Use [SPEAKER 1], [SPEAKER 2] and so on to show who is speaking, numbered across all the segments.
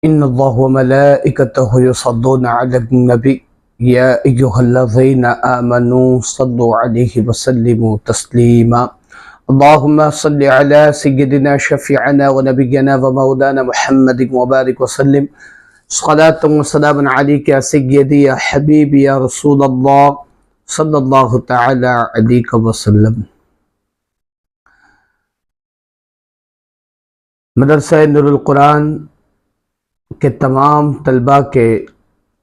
[SPEAKER 1] इन्नल्लाह व मलाइकतहु युसल्लूना अलन नबी या अय्युहल्लज़ीना आमनू सल्लु अलैहि व सल्लिमू तस्लीमा। अल्लाहुम्मा सल्लि अला सय्यिदिना शफ़ीअना व नबिय्यना व मौलाना मुहम्मदिन व बारिक व सल्लिम सलातन व सलामन अलैका या सय्यदी या हबीबी या रसूलल्लाह सल्लल्लाहु तआला अलैहि व सल्लम। मदरसा नूरुल कुरान के तमाम तलबा के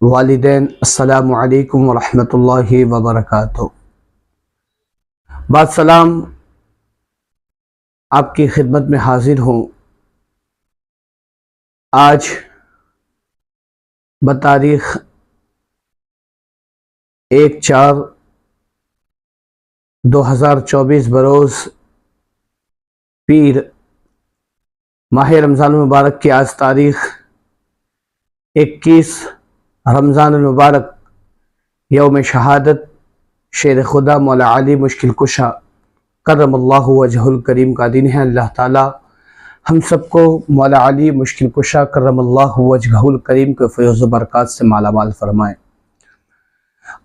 [SPEAKER 1] वालिदैन अस्सलामु अलैकुम व रहमतुल्लाहि व बरकातुहू। बाद सलाम आपकी खिदमत में हाजिर हूँ। आज बतारीख 1/4/2024 बरोज़ पीर माह रमज़ान मुबारक की आज तारीख 21 रमज़ान मुबारक यौम शहादत शेर खुदा मौला अली मुश्किल कुशा करमल्लाहु वजहुल करीम का दिन है। अल्लाह ताला हम सबको मौला अली मुश्किल कुशा करमल्लाहु वजहुल करीम के फैज़ बरक़ात से माला माल फरमाए।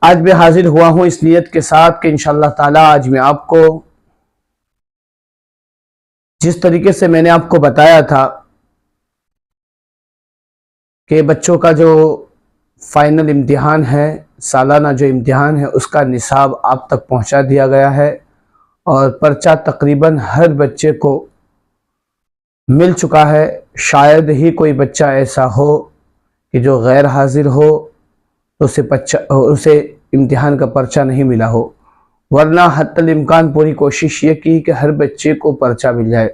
[SPEAKER 1] आज मैं हाजिर हुआ हूँ इस नियत के साथ कि इंशाअल्लाह ताला आज मैं आपको जिस तरीके से मैंने आपको बताया था कि बच्चों का जो फाइनल इम्तिहान है, सालाना जो इम्तिहान है, उसका निसाब आप तक पहुंचा दिया गया है और पर्चा तकरीबन हर बच्चे को मिल चुका है। शायद ही कोई बच्चा ऐसा हो कि जो गैर हाजिर हो तो उसे इम्तिहान का पर्चा नहीं मिला हो, वरना हत्तल इम्कान पूरी कोशिश ये की कि हर बच्चे को पर्चा मिल जाए।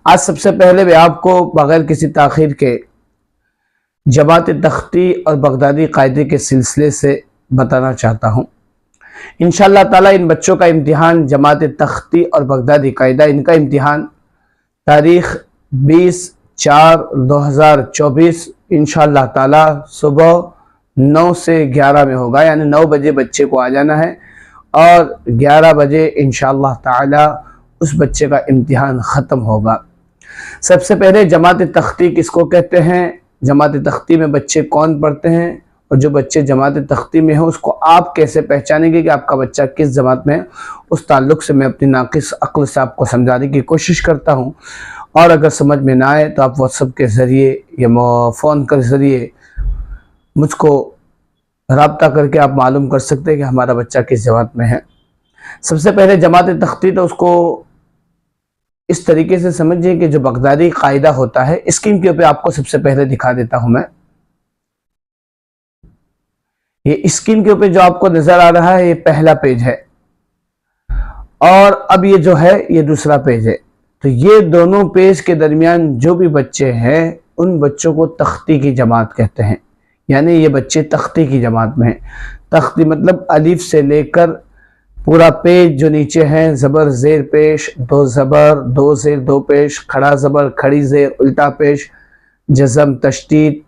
[SPEAKER 1] आज सबसे पहले मैं आपको बगैर किसी ताख़ीर के जमात तख्ती और बगदादी कायदे के सिलसिले से बताना चाहता हूँ। इंशाअल्लाह ताला इन बच्चों का इम्तिहान जमात तख्ती और बगदादी कायदा, इनका इम्तिहान तारीख़ 20/4/2024 इंशाअल्लाह ताला सुबह 9 से 11 में होगा, यानी 9 बजे बच्चे को आ जाना है और 11 बजे इंशाअल्लाह ताला उस बच्चे का इम्तिहान ख़त्म होगा। सबसे पहले जमात तख्ती किसको कहते हैं, जमात तख्ती में बच्चे कौन पढ़ते हैं और जो बच्चे जमात तख्ती में हैं उसको आप कैसे पहचानेंगे कि आपका बच्चा किस जमात में है, उस ताल्लुक़ से मैं अपनी नाक़िस अक्ल से आपको समझाने की कोशिश करता हूँ। और अगर समझ में ना आए तो आप व्हाट्सएप के ज़रिए या फ़ोन के ज़रिए मुझको रब्ता करके आप मालूम कर सकते हैं कि हमारा बच्चा किस जमात में है। सबसे पहले जमात तख्ती तो उसको इस तरीके से समझिए कि जो बगदादी कायदा होता है, स्क्रीन के ऊपर आपको सबसे पहले दिखा देता हूं मैं। ये स्क्रीन के ऊपर जो आपको नजर आ रहा है ये पहला पेज है और अब ये जो है ये दूसरा पेज है। तो ये दोनों पेज के दरमियान जो भी बच्चे हैं उन बच्चों को तख्ती की जमात कहते हैं, यानी ये बच्चे तख्ती की जमात में हैं। तख्ती मतलब अलिफ से लेकर पूरा पेज जो नीचे है, ज़बर ज़ेर पेश, दो ज़बर दो ज़ेर दो पेश, खड़ा ज़बर खड़ी ज़ेर उल्टा पेश, जज़म तशदीद,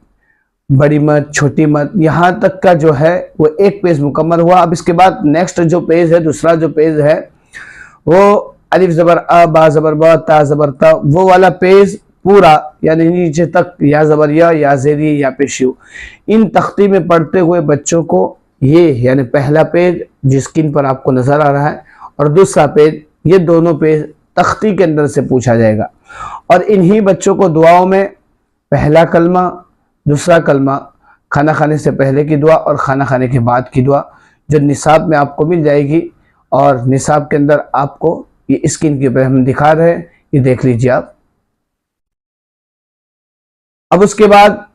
[SPEAKER 1] बड़ी मत छोटी मत, यहाँ तक का जो है वो एक पेज मुकम्मल हुआ। अब इसके बाद नेक्स्ट जो पेज है, दूसरा जो पेज है वो अलिफ ज़बर अ, बा ज़बर ब, ता ज़बर ता, वो वाला पेज पूरा यानी नीचे तक या ज़बर या ज़ेरी या पेशयू। इन तख्ती में पढ़ते हुए बच्चों को ये यानी पहला पेज जिस स्क्रीन पर आपको नज़र आ रहा है और दूसरा पेज, ये दोनों पेज तख्ती के अंदर से पूछा जाएगा। और इन्हीं बच्चों को दुआओं में पहला कलमा, दूसरा कलमा, खाना खाने से पहले की दुआ और खाना खाने के बाद की दुआ जो निसाब में आपको मिल जाएगी। और निसाब के अंदर आपको ये स्क्रीन के ऊपर हम दिखा रहे हैं, ये देख लीजिए आप। अब उसके बाद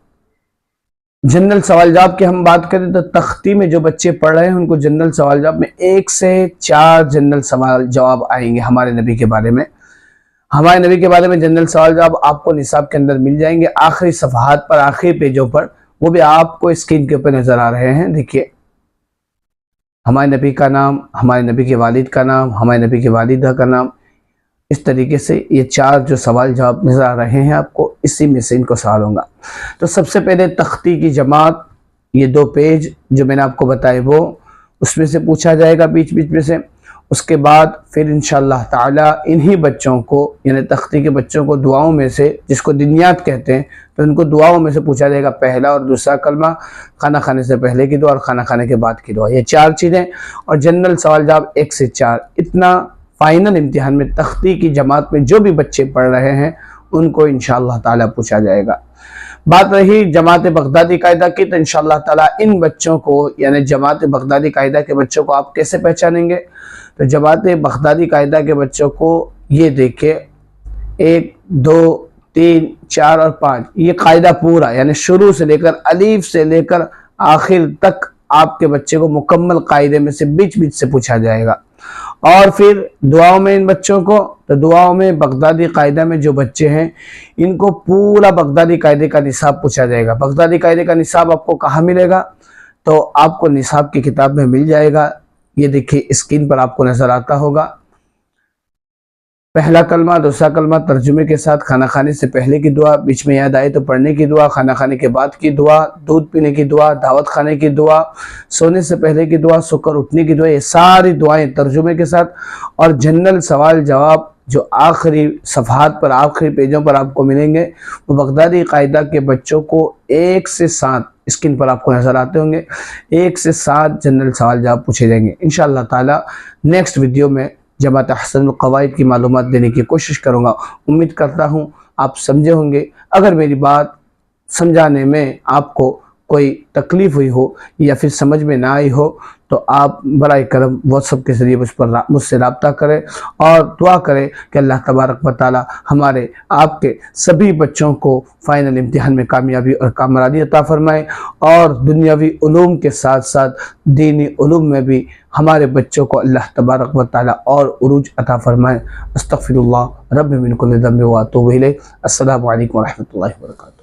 [SPEAKER 1] जनरल सवाल जवाब की हम बात करें तो तख्ती में जो बच्चे पढ़ रहे हैं उनको जनरल सवाल जवाब में 1 से 4 जनरल सवाल जवाब आएंगे हमारे नबी के बारे में। हमारे नबी के बारे में जनरल सवाल जवाब आपको निसाब के अंदर मिल जाएंगे आखिरी सफ़हात पर, आखिरी पेजों पर, वो भी आपको स्क्रीन के ऊपर नज़र आ रहे हैं। देखिए हमारे नबी का नाम, हमारे नबी के वालिद का नाम, हमारे नबी के वालिदा का नाम, इस तरीके से ये 4 जो सवाल जवाब नज़र आ रहे हैं आपको, इसी में से इनको सवाल होगा। तो सबसे पहले तख्ती की जमात, ये 2 पेज जो मैंने आपको बताए वो उसमें से पूछा जाएगा बीच बीच में से। उसके बाद फिर इंशाअल्लाह ताला इन्हीं बच्चों को यानी तख्ती के बच्चों को दुआओं में से, जिसको दिनियात कहते हैं, तो इनको दुआओं में से पूछा जाएगा पहला और दूसरा कलमा, खाना खाने से पहले की दुआ और खाना खाने के बाद की दुआ, ये 4 चीज़ें। और जनरल सवाल जवाब 1 से 4, इतना फाइनल इम्तिहान में तख्ती की जमात में जो भी बच्चे पढ़ रहे हैं उनको इंशाअल्लाह ताला पूछा जाएगा। बात रही जमात बगदादी कायदा की, तो इंशाअल्लाह ताला इन बच्चों को यानी जमात बगदादी कायदा के बच्चों को आप कैसे पहचानेंगे? तो जमात बगदादी कायदा के बच्चों को ये देखिए 1, 2, 3, 4 और 5, ये कायदा पूरा यानी शुरू से लेकर अलीफ से लेकर आखिर तक आपके बच्चे को मुकम्मल कायदे में से बीच बीच से पूछा जाएगा। और फिर दुआओं में इन बच्चों को, तो दुआओं में बगदादी कायदा में जो बच्चे हैं इनको पूरा बगदादी कायदे का निसाब पूछा जाएगा। बगदादी कायदे का निसाब आपको कहाँ मिलेगा? तो आपको निसाब की किताब में मिल जाएगा। ये देखिए स्क्रीन पर आपको नजर आता होगा। पहला कलमा, दूसरा कलमा तर्जुमे के साथ, खाना खाने से पहले की दुआ, बीच में याद आए तो पढ़ने की दुआ, खाना खाने के बाद की दुआ, दूध पीने की दुआ, दावत खाने की दुआ, सोने से पहले की दुआ, सोकर उठने की दुआ, ये सारी दुआएं तर्जुमे के साथ। और जनरल सवाल जवाब जो आखिरी सफ़हात पर, आखिरी पेजों पर आपको मिलेंगे, वो बगदादी कायदा के बच्चों को 1 से 7 स्क्रीन पर आपको नज़र आते होंगे, 1 से 7 जनरल सवाल जवाब पूछे जाएंगे। इंशाअल्लाह ताला नेक्स्ट वीडियो में जमात अहसनुल क़वाइद की मालूमात देने की कोशिश करूँगा। उम्मीद करता हूँ आप समझे होंगे। अगर मेरी बात समझाने में आपको कोई तकलीफ़ हुई हो या फिर समझ में ना आई हो तो आप बराए करम व्हाट्सएप के ज़रिए मुझसे रब्ता करें और दुआ करें कि अल्लाह तबारक व तआला हमारे आपके सभी बच्चों को फ़ाइनल इम्तिहान में कामयाबी और कामयाबी अता फरमाए और दुनियावी उलूम के साथ साथ दीनी उलूम में भी हमारे बच्चों को अल्लाह तबारक व तआला और उरूज अता फरमाए। अस्तग़फिरुल्लाह रब्बी मिन कुल्लि ज़ंबि व अतूबु इलैह। अस्सलामु अलैकुम व रहमतुल्लाहि व बरकातुहू।